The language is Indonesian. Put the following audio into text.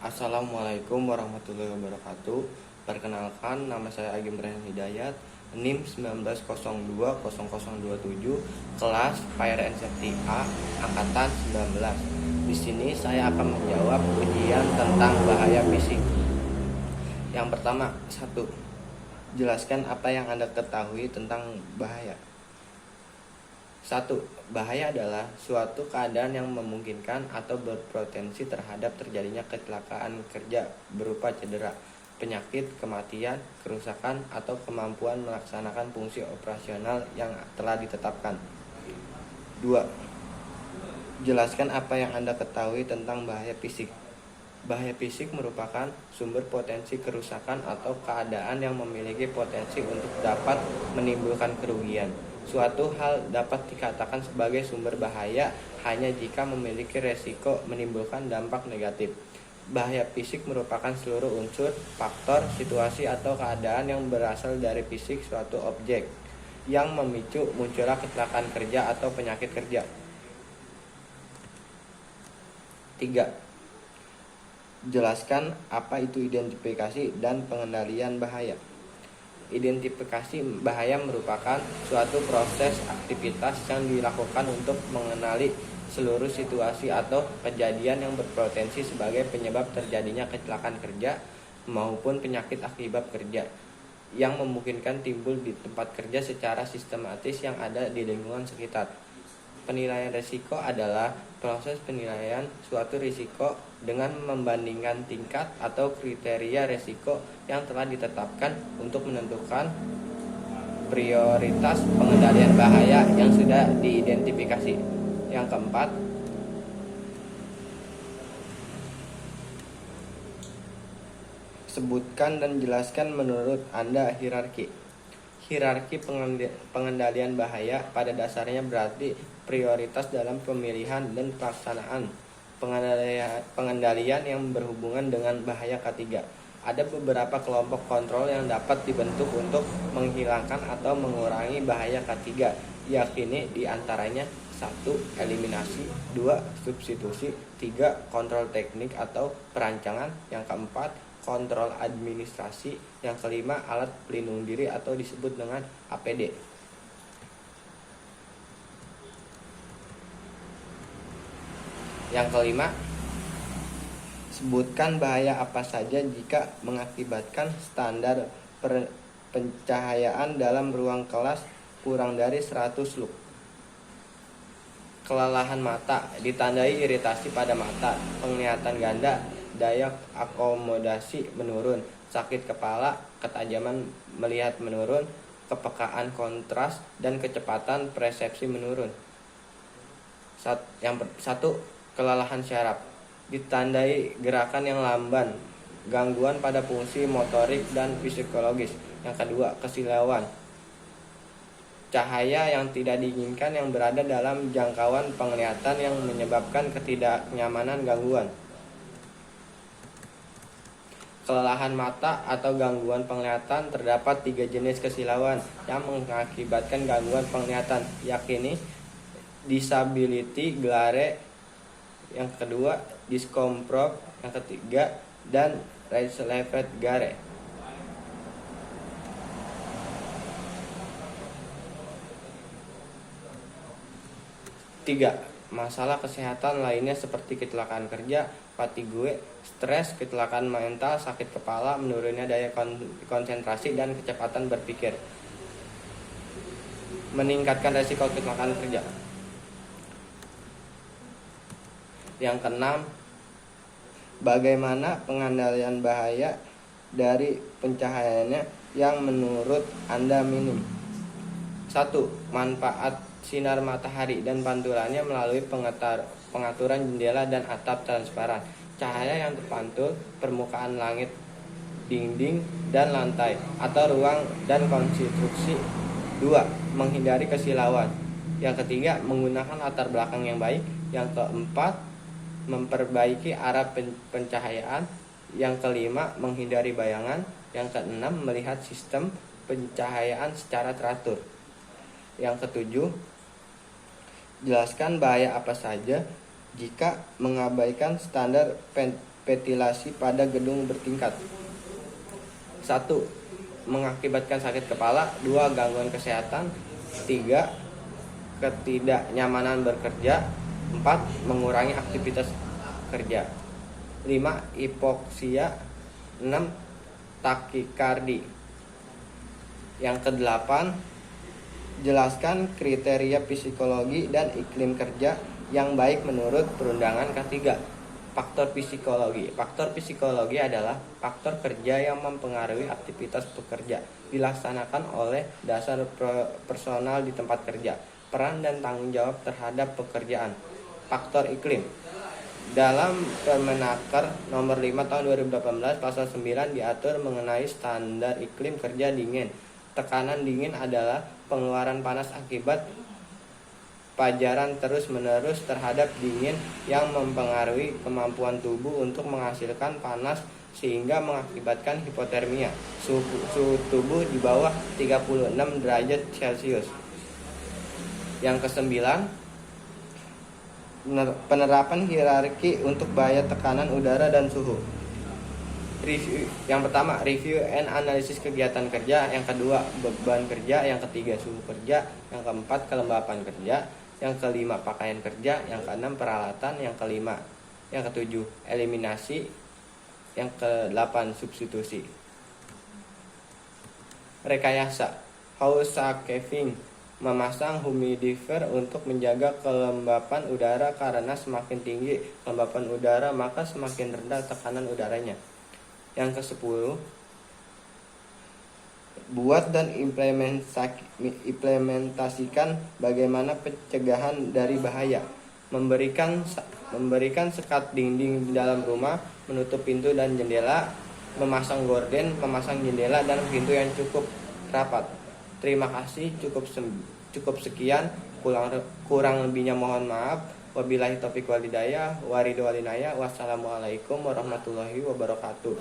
Assalamualaikum warahmatullahi wabarakatuh. Perkenalkan, nama saya Agim Rehan Hidayat, NIM 19020027, kelas Fire and Safety A, angkatan 19. Di sini saya akan menjawab ujian tentang bahaya fisik. Yang pertama, 1. Jelaskan apa yang Anda ketahui tentang bahaya. 1. Bahaya adalah suatu keadaan yang memungkinkan atau berpotensi terhadap terjadinya kecelakaan kerja berupa cedera, penyakit, kematian, kerusakan, atau kemampuan melaksanakan fungsi operasional yang telah ditetapkan. 2. Jelaskan apa yang Anda ketahui tentang bahaya fisik. Bahaya fisik merupakan sumber potensi kerusakan atau keadaan yang memiliki potensi untuk dapat menimbulkan kerugian. Suatu hal dapat dikatakan sebagai sumber bahaya hanya jika memiliki resiko menimbulkan dampak negatif. Bahaya fisik merupakan seluruh unsur, faktor, situasi, atau keadaan yang berasal dari fisik suatu objek yang memicu munculnya kecelakaan kerja atau penyakit kerja. 3. Jelaskan apa itu identifikasi dan pengendalian bahaya. Identifikasi bahaya merupakan suatu proses aktivitas yang dilakukan untuk mengenali seluruh situasi atau kejadian yang berpotensi sebagai penyebab terjadinya kecelakaan kerja maupun penyakit akibat kerja yang memungkinkan timbul di tempat kerja secara sistematis yang ada di lingkungan sekitar. Penilaian risiko adalah proses penilaian suatu risiko dengan membandingkan tingkat atau kriteria risiko yang telah ditetapkan untuk menentukan prioritas pengendalian bahaya yang sudah diidentifikasi. Yang keempat, sebutkan dan jelaskan menurut Anda hierarki. Hierarki pengendalian bahaya pada dasarnya berarti prioritas dalam pemilihan dan pelaksanaan pengendalian yang berhubungan dengan bahaya ketiga. Ada beberapa kelompok kontrol yang dapat dibentuk untuk menghilangkan atau mengurangi bahaya ketiga, yakni diantaranya 1. Eliminasi, 2. Substitusi, 3. Kontrol teknik atau perancangan, yang keempat kontrol administrasi, yang kelima alat pelindung diri atau disebut dengan APD. Yang kelima, sebutkan bahaya apa saja jika mengakibatkan standar pencahayaan dalam ruang kelas kurang dari 100 lux. Kelelahan mata ditandai iritasi pada mata, penglihatan ganda, daya akomodasi menurun, sakit kepala, ketajaman melihat menurun, kepekaan kontras, dan kecepatan persepsi menurun. 1. Kelelahan syaraf ditandai gerakan yang lamban, gangguan pada fungsi motorik dan psikologis. Yang kedua, kesilauan, cahaya yang tidak diinginkan yang berada dalam jangkauan penglihatan yang menyebabkan ketidaknyamanan gangguan. Kelelahan mata atau gangguan penglihatan terdapat 3 jenis kesilauan yang mengakibatkan gangguan penglihatan, yakni disability glare, yang kedua dyscomfort, yang ketiga dan red glare. Tiga, masalah kesehatan lainnya seperti kecelakaan kerja, fatigue, stres, kecelakaan mental, sakit kepala, menurunnya daya konsentrasi, dan kecepatan berpikir. Meningkatkan resiko kecelakaan kerja. Yang keenam, bagaimana pengendalian bahaya dari pencahayaannya yang menurut Anda minim. 1. Manfaat sinar matahari dan pantulannya melalui pengaturan jendela dan atap transparan, cahaya yang terpantul, permukaan langit, dinding, dan lantai, atau ruang dan konstruksi. 2. Menghindari kesilauan. Yang ketiga, menggunakan latar belakang yang baik. Yang keempat, memperbaiki arah pencahayaan. Yang kelima, menghindari bayangan. Yang keenam, melihat sistem pencahayaan secara teratur. Yang ketujuh, jelaskan bahaya apa saja jika mengabaikan standar ventilasi pada gedung bertingkat. 1. Mengakibatkan sakit kepala. 2. Gangguan kesehatan. 3. Ketidaknyamanan bekerja. 4. Mengurangi aktivitas kerja. 5. Hipoksia. 6. Takikardi. Yang ke-8, jelaskan kriteria psikologi dan iklim kerja yang baik menurut perundangan K3. Faktor psikologi. Faktor psikologi adalah faktor kerja yang mempengaruhi aktivitas pekerja, dilaksanakan oleh dasar personal di tempat kerja, peran dan tanggung jawab terhadap pekerjaan. Faktor iklim. Dalam Permenaker nomor 5 tahun 2018 pasal 9 diatur mengenai standar iklim kerja dingin. Tekanan dingin adalah pengeluaran panas akibat pajaran terus-menerus terhadap dingin yang mempengaruhi kemampuan tubuh untuk menghasilkan panas sehingga mengakibatkan hipotermia, suhu tubuh di bawah 36 derajat Celcius. Yang ke-9, penerapan hierarki untuk bahaya tekanan udara dan suhu. Yang pertama, review and analisis kegiatan kerja. Yang kedua, beban kerja. Yang ketiga, suhu kerja. Yang keempat, kelembapan kerja. Yang kelima, pakaian kerja. Yang keenam, peralatan. Yang kelima. Yang ketujuh, eliminasi. Yang kedelapan, substitusi. Rekayasa. Housekeeping, memasang humidifier untuk menjaga kelembapan udara, karena semakin tinggi kelembapan udara maka semakin rendah tekanan udaranya. Yang ke-10, buat dan implementasikan bagaimana pencegahan dari bahaya. Memberikan sekat dinding di dalam rumah, menutup pintu dan jendela, memasang gorden, memasang jendela dan pintu yang cukup rapat. Terima kasih, cukup sekian, kurang lebihnya mohon maaf. Wabillahi taufiq wal hidayah, wassalamualaikum warahmatullahi wabarakatuh.